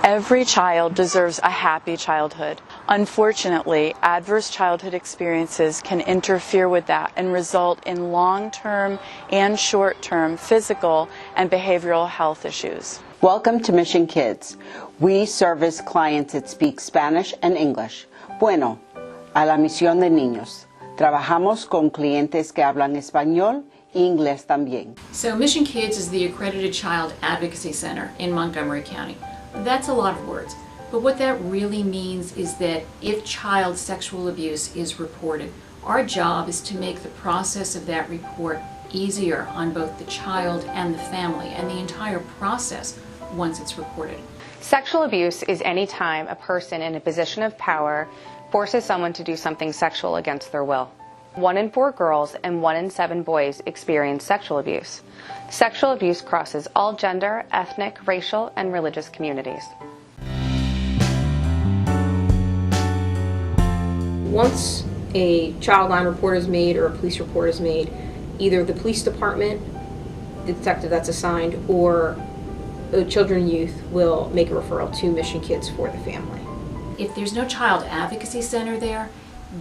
Every child deserves a happy childhood. Unfortunately, adverse childhood experiences can interfere with that and result in long-term and short-term physical and behavioral health issues. Welcome to Mission Kids. We service clients that speak Spanish and English. Bueno, a la misión de niños. Trabajamos con clientes que hablan español e inglés también. So Mission Kids is the accredited Child Advocacy Center in Montgomery County. That's a lot of words, but what that really means is that if child sexual abuse is reported, our job is to make the process of that report easier on both the child and the family and the entire process once it's reported. Sexual abuse is any time a person in a position of power forces someone to do something sexual against their will. 1 in 4 girls and 1 in 7 boys experience sexual abuse. Sexual abuse crosses all gender, ethnic, racial, and religious communities. Once a child line report is made or a police report is made, either the police department, the detective that's assigned, or children and youth will make a referral to Mission Kids for the family. If there's no child advocacy center there,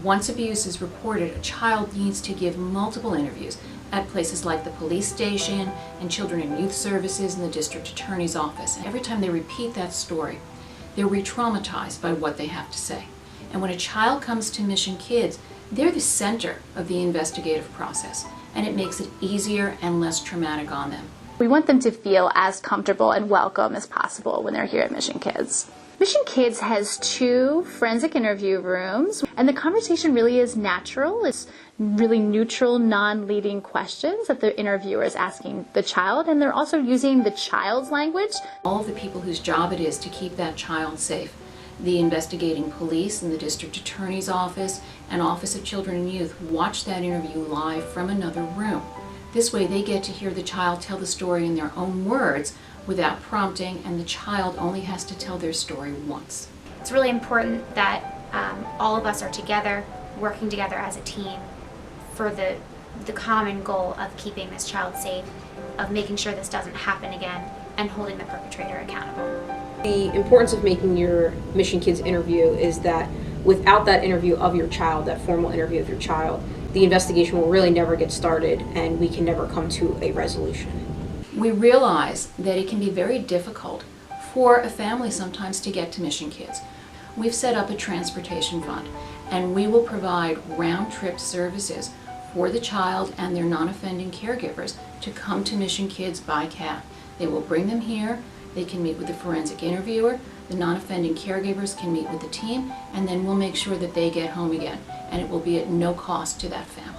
once abuse is reported, a child needs to give multiple interviews at places like the police station and children and youth services and the district attorney's office. Every time they repeat that story, they're re-traumatized by what they have to say. And when a child comes to Mission Kids, they're the center of the investigative process, and it makes it easier and less traumatic on them. We want them to feel as comfortable and welcome as possible when they're here at Mission Kids. Mission Kids has 2 forensic interview rooms, and the conversation really is natural. It's really neutral, non-leading questions that the interviewer is asking the child, and they're also using the child's language. All of the people whose job it is to keep that child safe, the investigating police and the district attorney's office and Office of Children and Youth, watch that interview live from another room. This way they get to hear the child tell the story in their own words without prompting, and the child only has to tell their story once. It's really important that all of us are together, working together as a team for the common goal of keeping this child safe, of making sure this doesn't happen again, and holding the perpetrator accountable. The importance of making your Mission Kids interview is that without that interview of your child, that formal interview of your child, the investigation will really never get started and we can never come to a resolution. We realize that it can be very difficult for a family sometimes to get to Mission Kids. We've set up a transportation fund, and we will provide round-trip services for the child and their non-offending caregivers to come to Mission Kids by cab. They will bring them here, they can meet with the forensic interviewer, the non-offending caregivers can meet with the team, and then we'll make sure that they get home again, and it will be at no cost to that family.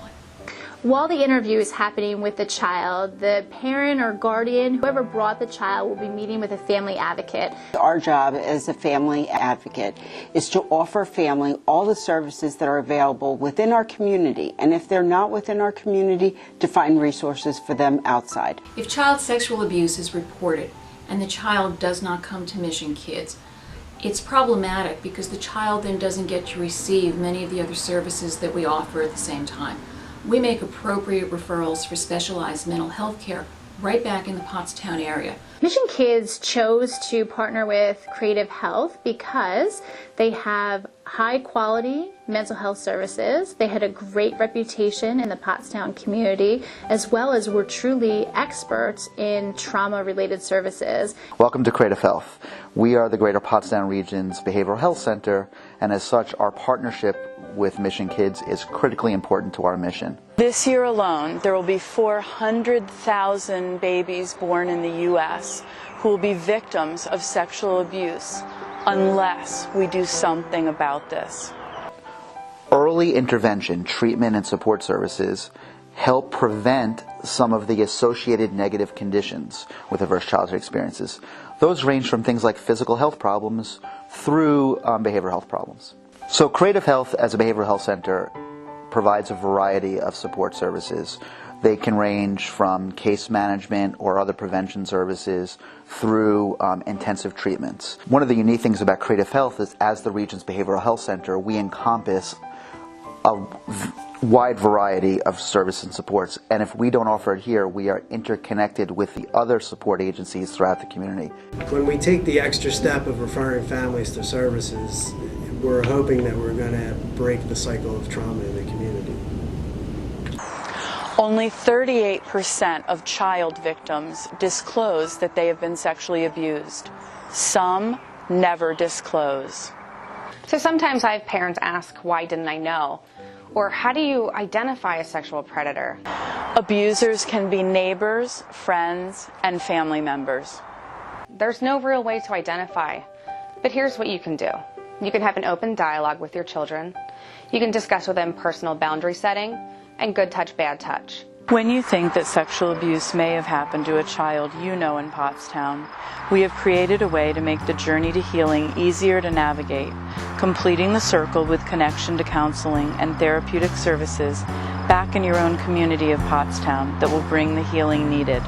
While the interview is happening with the child, the parent or guardian, whoever brought the child, will be meeting with a family advocate. Our job as a family advocate is to offer family all the services that are available within our community, and if they're not within our community, to find resources for them outside. If child sexual abuse is reported and the child does not come to Mission Kids, it's problematic because the child then doesn't get to receive many of the other services that we offer at the same time. We make appropriate referrals for specialized mental health care right back in the Pottstown area. Mission Kids chose to partner with Creative Health because they have high quality mental health services. They had a great reputation in the Pottstown community, as well as were truly experts in trauma-related services. Welcome to Creative Health. We are the Greater Pottstown Region's Behavioral Health Center, and as such, our partnership with Mission Kids is critically important to our mission. This year alone, there will be 400,000 babies born in the U.S. who will be victims of sexual abuse unless we do something about this. Early intervention, treatment, and support services help prevent some of the associated negative conditions with adverse childhood experiences. Those range from things like physical health problems through behavioral health problems. So Creative Health, as a behavioral health center, provides a variety of support services. They can range from case management or other prevention services through intensive treatments. One of the unique things about Creative Health is, as the region's behavioral health center, we encompass wide variety of service and supports, and if we don't offer it here, we are interconnected with the other support agencies throughout the community. When we take the extra step of referring families to services, we're hoping that we're going to break the cycle of trauma in the community. Only 38% of child victims disclose that they have been sexually abused. Some never disclose. So sometimes I have parents ask, why didn't I know? Or how do you identify a sexual predator? Abusers can be neighbors, friends, and family members. There's no real way to identify, but here's what you can do. You can have an open dialogue with your children. You can discuss with them personal boundary setting and good touch, bad touch. When you think that sexual abuse may have happened to a child you know in Pottstown, we have created a way to make the journey to healing easier to navigate, completing the circle with connection to counseling and therapeutic services back in your own community of Pottstown that will bring the healing needed.